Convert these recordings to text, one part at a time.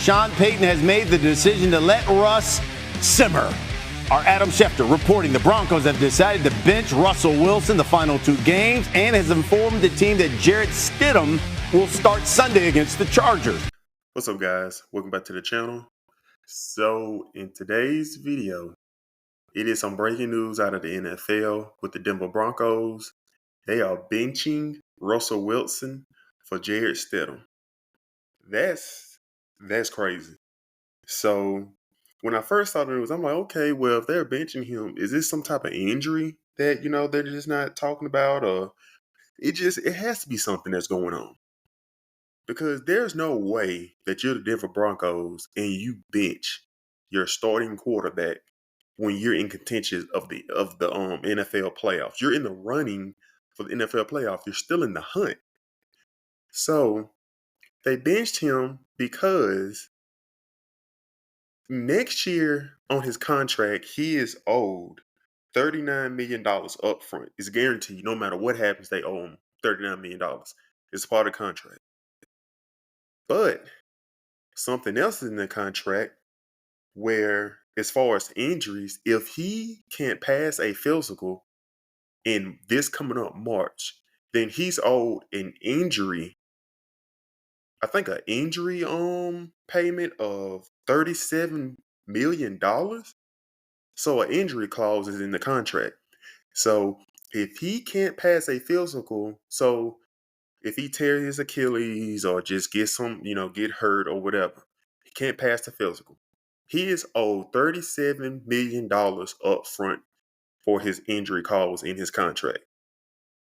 Sean Payton has made the decision to let Russ simmer. Our Adam Schefter reporting the Broncos have decided to bench Russell Wilson the final 2 games and has informed the team that Jarrett Stidham will start Sunday against the Chargers. What's up, guys? Welcome back to the channel. So in today's video, it is some breaking news out of the NFL with the Denver Broncos. They are benching Russell Wilson for Jarrett Stidham. That's crazy. So when I first saw the news, I'm like, okay, well, if they're benching him, is this some type of injury that, they're just not talking about? Or it has to be something that's going on. Because there's no way that you're the Denver Broncos and you bench your starting quarterback when you're in contention of the NFL playoffs. You're in the running for the NFL playoffs. You're still in the hunt. So they benched him because next year on his contract, he is owed $39 million up front. It's guaranteed. No matter what happens, they owe him $39 million. It's part of the contract. But something else is in the contract where, as far as injuries, if he can't pass a physical in this coming up March, then he's owed an injury. I think an injury payment of $37 million. So an injury clause is in the contract. So if he can't pass a physical, so if he tears his Achilles or just gets get hurt or whatever, he can't pass the physical. He is owed $37 million up front for his injury clause in his contract.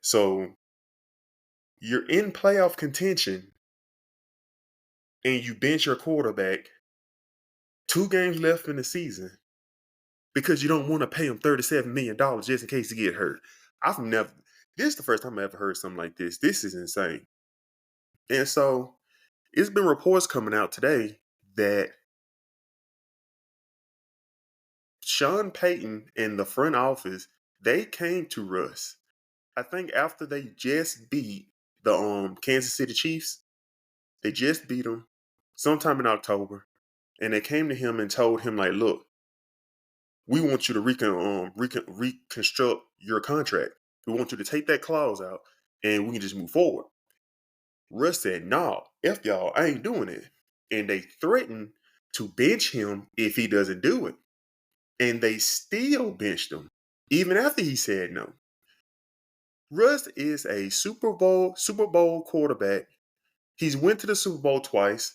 So you're in playoff contention and you bench your quarterback 2 games left in the season because you don't want to pay him $37 million just in case he get hurt. This is the first time I ever heard something like this. This is insane. And so it's been reports coming out today that Sean Payton and the front office, they came to Russ, I think after they just beat the Kansas City Chiefs. They just beat them sometime in October. And they came to him and told him, like, look, we want you to reconstruct your contract. We want you to take that clause out and we can just move forward. Russ said, nah, F y'all, I ain't doing it. And they threatened to bench him if he doesn't do it. And they still benched him, even after he said no. Russ is a Super Bowl quarterback. He's went to the Super Bowl twice.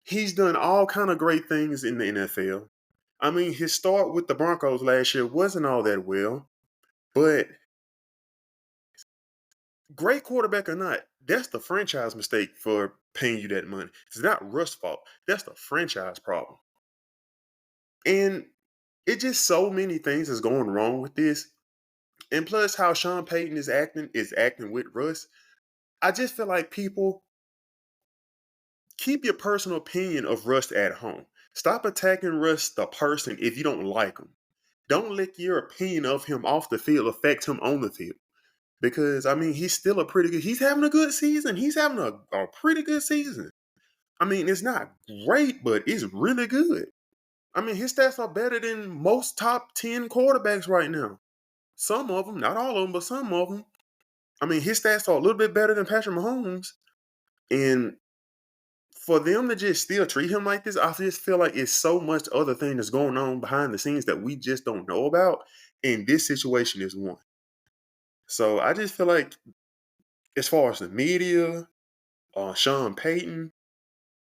He's done all kind of great things in the NFL. I mean, his start with the Broncos last year wasn't all that well, but great quarterback or not, that's the franchise mistake for paying you that money. It's not Russ' fault. That's the franchise problem. And it's just so many things that's going wrong with this. And plus how Sean Payton is acting with Russ. I just feel like people keep your personal opinion of Russ at home. Stop attacking Russ the person if you don't like him. Don't let your opinion of him off the field affect him on the field. Because, I mean, he's having a good season. He's having a pretty good season. I mean, it's not great, but it's really good. I mean, his stats are better than most top 10 quarterbacks right now. Some of them, not all of them, but some of them. I mean, his stats are a little bit better than Patrick Mahomes. And for them to just still treat him like this, I just feel like it's so much other thing that's going on behind the scenes that we just don't know about. And this situation is one. So I just feel like as far as the media, Sean Payton,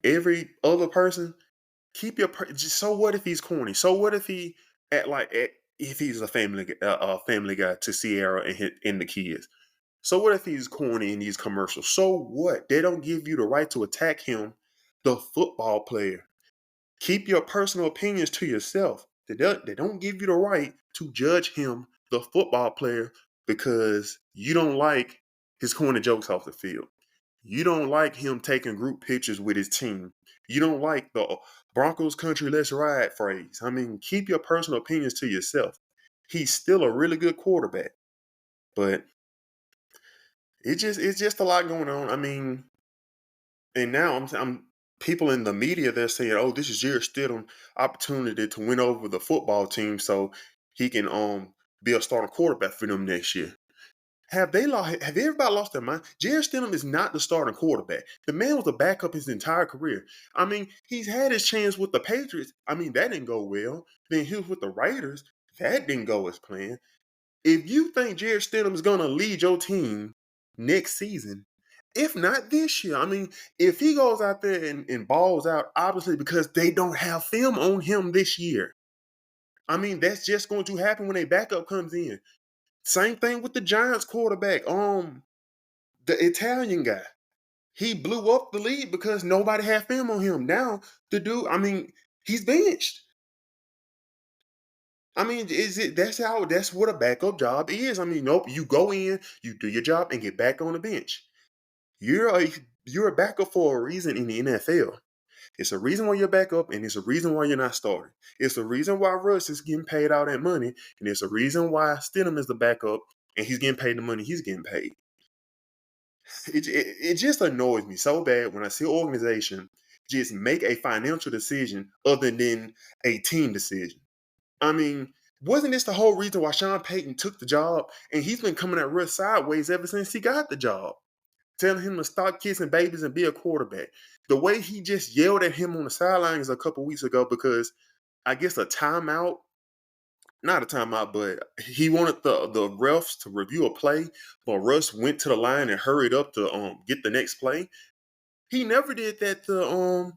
every other person, so what if he's corny? So what if he if he's a family guy to Sierra and the kids? So what if he's corny in these commercials? So what? They don't give you the right to attack him, the football player. Keep your personal opinions to yourself. They don't give you the right to judge him, the football player, because you don't like his corny jokes off the field. You don't like him taking group pictures with his team. You don't like the Broncos country, let's ride phrase. I mean, keep your personal opinions to yourself. He's still a really good quarterback, but it's just a lot going on. I mean, and now people in the media, they're saying, "Oh, this is Jared Stidham's opportunity to win over the football team, so he can be a starting quarterback for them next year." Have everybody lost their mind? Jared Stidham is not the starting quarterback. The man was a backup his entire career. I mean, he's had his chance with the Patriots. I mean, that didn't go well. Then he was with the Raiders. That didn't go as planned. If you think Jared Stidham is going to lead your team next season, if not this year, I mean, if he goes out there and balls out, obviously because they don't have film on him this year. I mean, that's just going to happen when a backup comes in. Same thing with the Giants quarterback, the Italian guy. He blew up the league because nobody had film on him. Now, the dude, I mean, he's benched. I mean, that's what a backup job is. I mean, nope, you go in, you do your job, and get back on the bench. You're a backup for a reason in the NFL. It's a reason why you're backup, and it's a reason why you're not starting. It's a reason why Russ is getting paid all that money, and it's a reason why Stidham is the backup, and he's getting paid the money he's getting paid. It just annoys me so bad when I see an organization just make a financial decision other than a team decision. I mean, wasn't this the whole reason why Sean Payton took the job? And he's been coming at Russ sideways ever since he got the job, telling him to stop kissing babies and be a quarterback. The way he just yelled at him on the sidelines a couple weeks ago because I guess a timeout, not a timeout, but he wanted the refs to review a play, but Russ went to the line and hurried up to get the next play. He never did that to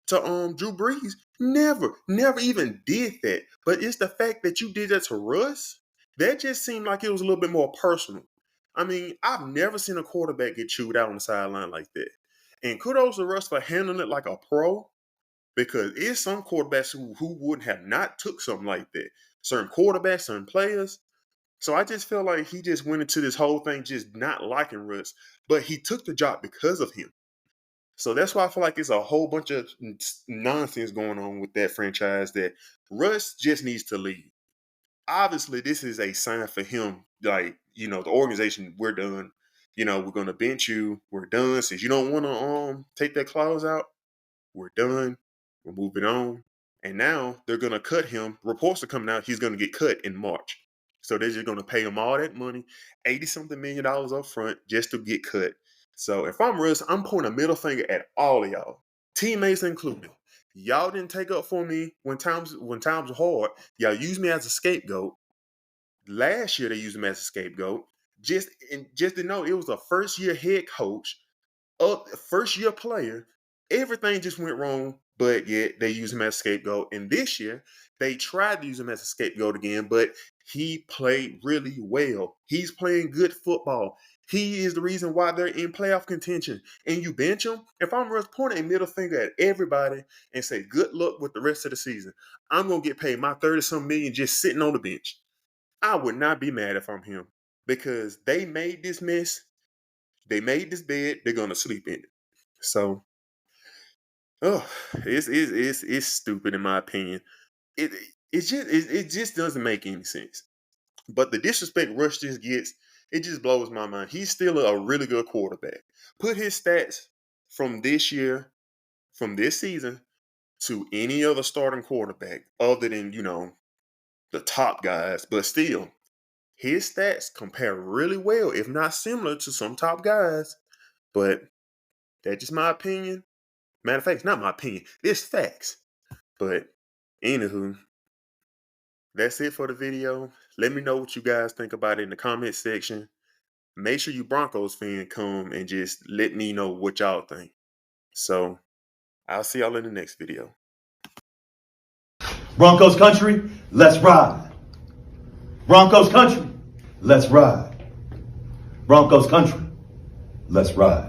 Drew Brees. Never even did that. But it's the fact that you did that to Russ, that just seemed like it was a little bit more personal. I mean, I've never seen a quarterback get chewed out on the sideline like that. And kudos to Russ for handling it like a pro, because it's some quarterbacks who would have not took something like that. Certain quarterbacks, certain players. So I just feel like he just went into this whole thing just not liking Russ, but he took the job because of him. So that's why I feel like it's a whole bunch of nonsense going on with that franchise that Russ just needs to leave. Obviously, this is a sign for him. Like, the organization, we're done. We're going to bench you. We're done. Since you don't want to take that clause out, we're done. We're moving on. And now they're going to cut him. Reports are coming out. He's going to get cut in March. So they're just going to pay him all that money, $80-something million up front just to get cut. So if I'm Russ, I'm pointing a middle finger at all of y'all, teammates included. Y'all didn't take up for me when times were hard. Y'all used me as a scapegoat. Last year they used him as a scapegoat. Just to know, it was a first-year head coach, a first-year player. Everything just went wrong, but yet they used him as a scapegoat. And this year they tried to use him as a scapegoat again, but he played really well. He's playing good football. He is the reason why they're in playoff contention. And you bench him. If I'm Russ, point a middle finger at everybody and say, good luck with the rest of the season. I'm going to get paid my 30-some million just sitting on the bench. I would not be mad if I'm him, because they made this mess. They made this bed. They're going to sleep in it. So, it's stupid in my opinion. It just doesn't make any sense. But the disrespect Rush just gets, it just blows my mind. He's still a really good quarterback. Put his stats from this year, from this season, to any other starting quarterback other than, the top guys. But still, his stats compare really well, if not similar to some top guys. But that's just my opinion. Matter of fact, it's not my opinion. It's facts. But anywho, that's it for the video. Let me know what you guys think about it in the comment section. Make sure you Broncos fan come and just let me know what y'all think. So, I'll see y'all in the next video. Broncos country, let's ride. Broncos country, let's ride. Broncos country, let's ride.